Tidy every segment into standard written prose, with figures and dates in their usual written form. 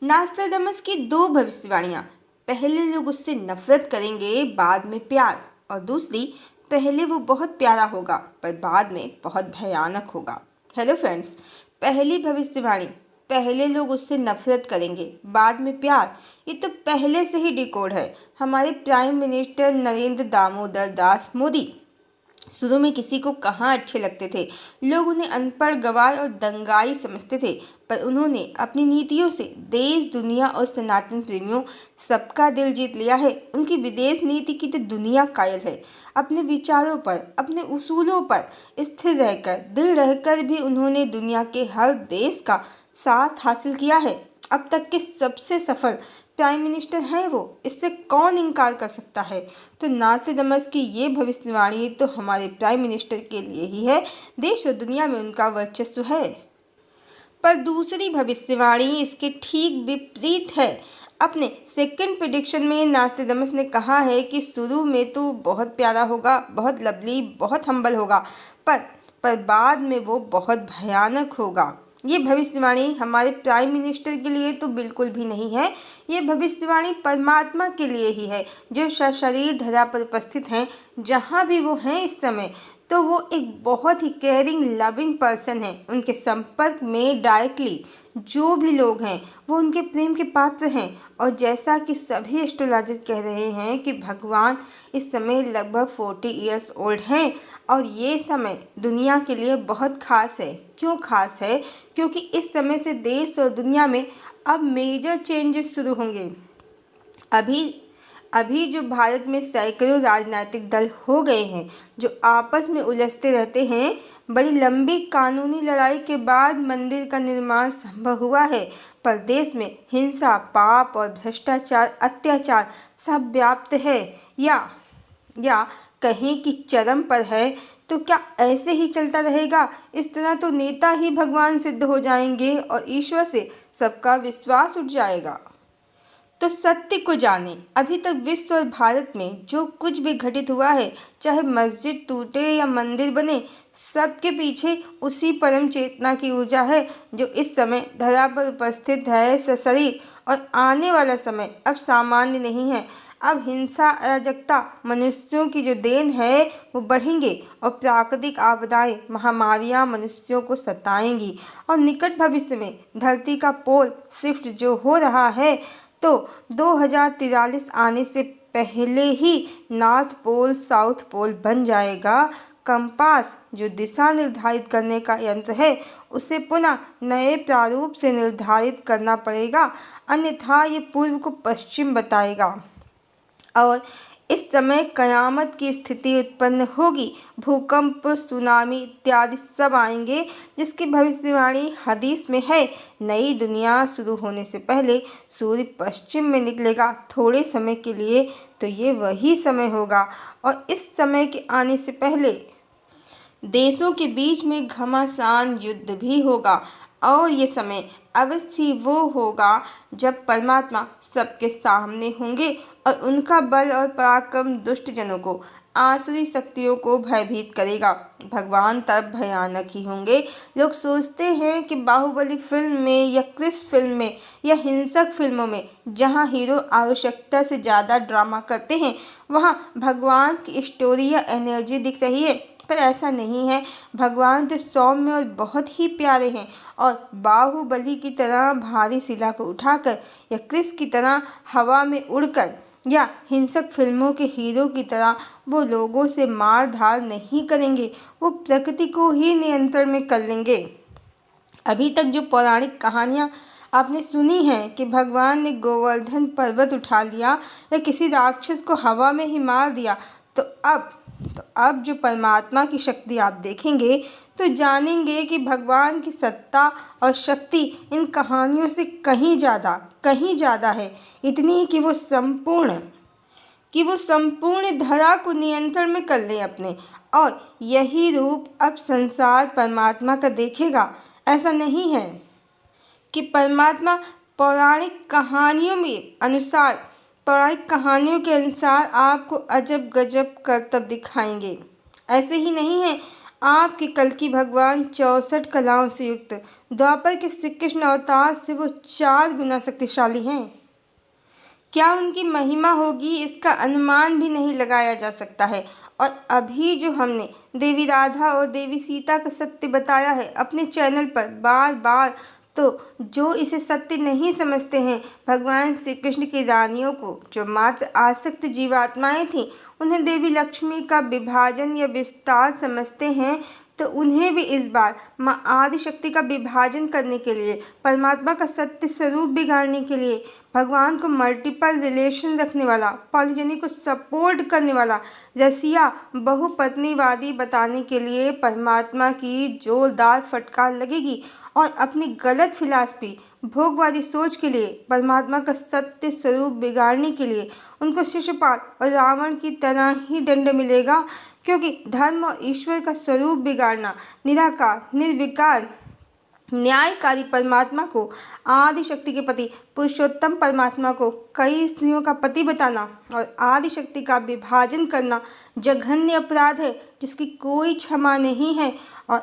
नास्त्राडमस की दो भविष्यवाणियां। पहले लोग उससे नफरत करेंगे, बाद में प्यार। और दूसरी, पहले वो बहुत प्यारा होगा पर बाद में बहुत भयानक होगा। हेलो फ्रेंड्स, पहली भविष्यवाणी, पहले लोग उससे नफरत करेंगे, बाद में प्यार। ये तो पहले से ही डिकोड है। हमारे प्राइम मिनिस्टर नरेंद्र दामोदर दास मोदी शुरू में किसी को कहाँ अच्छे लगते थे। लोग उन्हें अनपढ़, गंवार और दंगाई समझते थे, पर उन्होंने अपनी नीतियों से देश, दुनिया और सनातन प्रेमियों सबका दिल जीत लिया है। उनकी विदेश नीति की तो दुनिया कायल है। अपने विचारों पर, अपने उसूलों पर स्थिर रहकर, दृढ़ रहकर भी उन्होंने दुनिया के हर देश का साथ हासिल किया है। अब तक के सबसे सफल प्राइम मिनिस्टर हैं वो, इससे कौन इनकार कर सकता है। तो नास्त्राडमस की ये भविष्यवाणी तो हमारे प्राइम मिनिस्टर के लिए ही है, देश और दुनिया में उनका वर्चस्व है। पर दूसरी भविष्यवाणी इसके ठीक विपरीत है। अपने सेकंड प्रेडिक्शन में नास्त्राडमस ने कहा है कि शुरू में तो बहुत प्यारा होगा, बहुत लवली, बहुत हम्बल होगा, पर बाद में वो बहुत भयानक होगा। ये भविष्यवाणी हमारे प्राइम मिनिस्टर के लिए तो बिल्कुल भी नहीं है। ये भविष्यवाणी परमात्मा के लिए ही है, जो सशरीर धरा पर उपस्थित हैं। जहाँ भी वो हैं इस समय, तो वो एक बहुत ही केयरिंग, लविंग पर्सन है। उनके संपर्क में डायरेक्टली जो भी लोग हैं वो उनके प्रेम के पात्र हैं। और जैसा कि सभी एस्ट्रोलॉजर कह रहे हैं कि भगवान इस समय लगभग 40 ईयर्स ओल्ड हैं और ये समय दुनिया के लिए बहुत खास है। क्यों खास है? क्योंकि इस समय से देश और दुनिया में अब मेजर चेंजेस शुरू होंगे। अभी जो भारत में सैकड़ों राजनीतिक दल हो गए हैं जो आपस में उलझते रहते हैं, बड़ी लंबी कानूनी लड़ाई के बाद मंदिर का निर्माण संभव हुआ है। पर देश में हिंसा, पाप और भ्रष्टाचार, अत्याचार सब व्याप्त है या कहीं की चरम पर है। तो क्या ऐसे ही चलता रहेगा? इस तरह तो नेता ही भगवान सिद्ध हो जाएंगे और ईश्वर से सबका विश्वास उठ जाएगा। तो सत्य को जाने, अभी तक विश्व और भारत में जो कुछ भी घटित हुआ है, चाहे मस्जिद टूटे या मंदिर बने, सबके पीछे उसी परम चेतना की ऊर्जा है जो इस समय धरा पर उपस्थित है सशरीर। और आने वाला समय अब सामान्य नहीं है। अब हिंसा, अराजकता, मनुष्यों की जो देन है वो बढ़ेंगे और प्राकृतिक आपदाएं, महामारियां मनुष्यों को सताएंगी। और निकट भविष्य में धरती का पोल शिफ्ट जो हो रहा है, तो 2043 आने से पहले ही नॉर्थ पोल साउथ पोल बन जाएगा। कंपास जो दिशा निर्धारित करने का यंत्र है, उसे पुनः नए प्रारूप से निर्धारित करना पड़ेगा, अन्यथा ये पूर्व को पश्चिम बताएगा और इस समय कयामत की स्थिति उत्पन्न होगी। भूकंप, सुनामी इत्यादि सब आएंगे, जिसकी भविष्यवाणी हदीस में है। नई दुनिया शुरू होने से पहले सूर्य पश्चिम में निकलेगा थोड़े समय के लिए, तो ये वही समय होगा। और इस समय के आने से पहले देशों के बीच में घमासान युद्ध भी होगा। और ये समय अवश्य ही वो होगा जब परमात्मा सबके सामने होंगे और उनका बल और पराक्रम दुष्ट जनों को, आसुरी शक्तियों को भयभीत करेगा। भगवान तब भयानक ही होंगे। लोग सोचते हैं कि बाहुबली फिल्म में या क्रिस फिल्म में या हिंसक फिल्मों में जहां हीरो आवश्यकता से ज़्यादा ड्रामा करते हैं, वहां भगवान की स्टोरी या एनर्जी दिख रही है, पर ऐसा नहीं है। भगवान तो सौम्य और बहुत ही प्यारे हैं और बाहुबली की तरह भारी शिला को उठाकर या क्रिस की तरह हवा में उड़कर या हिंसक फिल्मों के हीरो की तरह वो लोगों से मार धार नहीं करेंगे। वो प्रकृति को ही नियंत्रण में कर लेंगे। अभी तक जो पौराणिक कहानियाँ आपने सुनी हैं कि भगवान ने गोवर्धन पर्वत उठा लिया या किसी राक्षस को हवा में ही मार दिया, तो अब जो परमात्मा की शक्ति आप देखेंगे तो जानेंगे कि भगवान की सत्ता और शक्ति इन कहानियों से कहीं ज़्यादा है। इतनी कि वो संपूर्ण धरा को नियंत्रण में कर लें अपने। और यही रूप अब संसार परमात्मा का देखेगा। ऐसा नहीं है कि परमात्मा पौराणिक कहानियों के अनुसार आपको अजब गजब करतब दिखाएंगे। ऐसे ही नहीं है। आपके कल की भगवान 64 कलाओं से युक्त द्वापर के श्री कृष्ण अवतार से वो 4 गुना शक्तिशाली हैं। क्या उनकी महिमा होगी, इसका अनुमान भी नहीं लगाया जा सकता है। और अभी जो हमने देवी राधा और देवी सीता का सत्य बताया है अपने चैनल पर बार बार, तो जो इसे सत्य नहीं समझते हैं, भगवान श्री कृष्ण की रानियों को जो मात्र आसक्त जीवात्माएं थीं, उन्हें देवी लक्ष्मी का विभाजन या विस्तार समझते हैं, तो उन्हें भी इस बार माँ आदिशक्ति का विभाजन करने के लिए, परमात्मा का सत्य स्वरूप बिगाड़ने के लिए, भगवान को मल्टीपल रिलेशन रखने वाला, पॉलीजेनी को सपोर्ट करने वाला, रसिया बहुपत्नीवादी बताने के लिए परमात्मा की जोरदार फटकार लगेगी। और अपनी गलत फिलॉसफी, भोगवादी सोच के लिए, परमात्मा का सत्य स्वरूप बिगाड़ने के लिए उनको शिशुपाल और रावण की तरह ही दंड मिलेगा, क्योंकि धर्म और ईश्वर का स्वरूप बिगाड़ना, निराकार, निर्विकार, न्यायकारी परमात्मा को आदिशक्ति के पति पुरुषोत्तम परमात्मा को कई स्त्रियों का पति बताना और आदिशक्ति का विभाजन करना जघन्य अपराध है, जिसकी कोई क्षमा नहीं है। और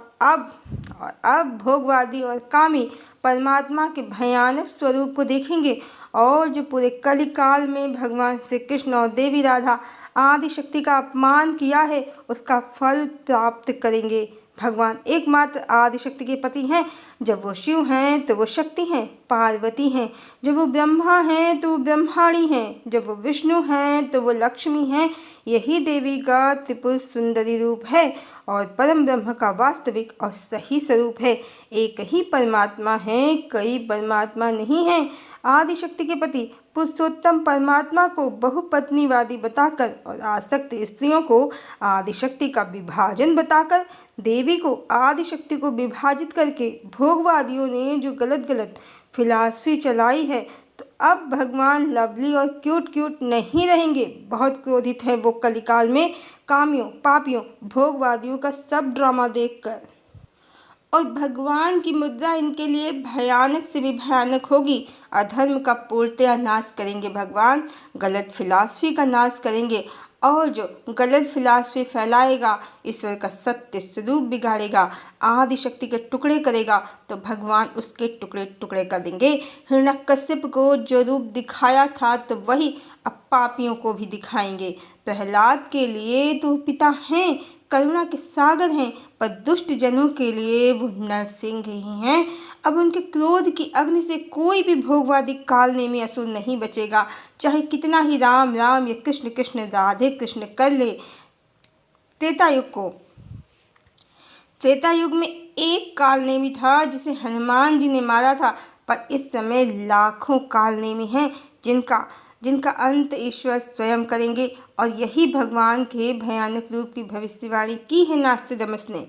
अब भोगवादी और कामी परमात्मा के भयानक स्वरूप को देखेंगे, और जो पूरे कलिकाल में भगवान श्री कृष्ण और देवी राधा आदिशक्ति का अपमान किया है, उसका फल प्राप्त करेंगे। भगवान एकमात्र आदिशक्ति के पति हैं। जब वो शिव हैं तो वो शक्ति हैं, पार्वती हैं। जब वो ब्रह्मा हैं तो वो ब्रह्माणी हैं। जब वो विष्णु हैं तो वो लक्ष्मी हैं। यही देवी का त्रिपुर सुंदरी रूप है और परम ब्रह्म का वास्तविक और सही स्वरूप है। एक ही परमात्मा है, कई परमात्मा नहीं है। आदिशक्ति के पति पुरुषोत्तम परमात्मा को बहुपत्नीवादी बताकर और आसक्त स्त्रियों को आदिशक्ति का विभाजन बताकर, देवी को आदिशक्ति को विभाजित करके भोगवादियों ने जो गलत फिलॉसफी चलाई है, तो अब भगवान लवली और क्यूट नहीं रहेंगे। बहुत क्रोधित हैं वो कलिकाल में कामियों, पापियों, भोगवादियों का सब ड्रामा देखकर। और भगवान की मुद्रा इनके लिए भयानक से भी भयानक होगी। अधर्म का पूर्णतया नाश करेंगे भगवान, गलत फिलॉसफी का नाश करेंगे, और जो गलत फिलॉसफी फैलाएगा, ईश्वर का सत्य स्वरूप बिगाड़ेगा, आदिशक्ति के टुकड़े करेगा, तो भगवान उसके टुकड़े टुकड़े कर देंगे। हिरण्यकश्यप को जो रूप दिखाया था, तो वही अब पापियों को भी दिखाएंगे। प्रहलाद के लिए तो पिता हैं, करुणा के सागर हैं, पर दुष्ट जनों के लिए वो नरसिंह ही हैं। अब उनके क्रोध की अग्नि से कोई भी भोगवादी कालनेमी असुर नहीं बचेगा, चाहे कितना ही राम राम या कृष्ण कृष्ण राधे कृष्ण कर ले। त्रेता युग में एक कालनेमी था जिसे हनुमान जी ने मारा था, पर इस समय लाखों कालनेमी हैं जिनका अंत ईश्वर स्वयं करेंगे। और यही भगवान के भयानक रूप की भविष्यवाणी की है नास्तिदमस ने,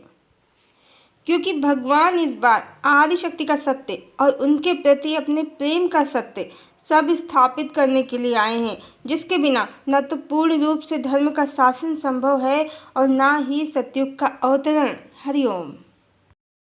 क्योंकि भगवान इस बार आदिशक्ति का सत्य और उनके प्रति अपने प्रेम का सत्य सब स्थापित करने के लिए आए हैं, जिसके बिना न तो पूर्ण रूप से धर्म का शासन संभव है और न ही सतयुग का अवतरण। हरिओम।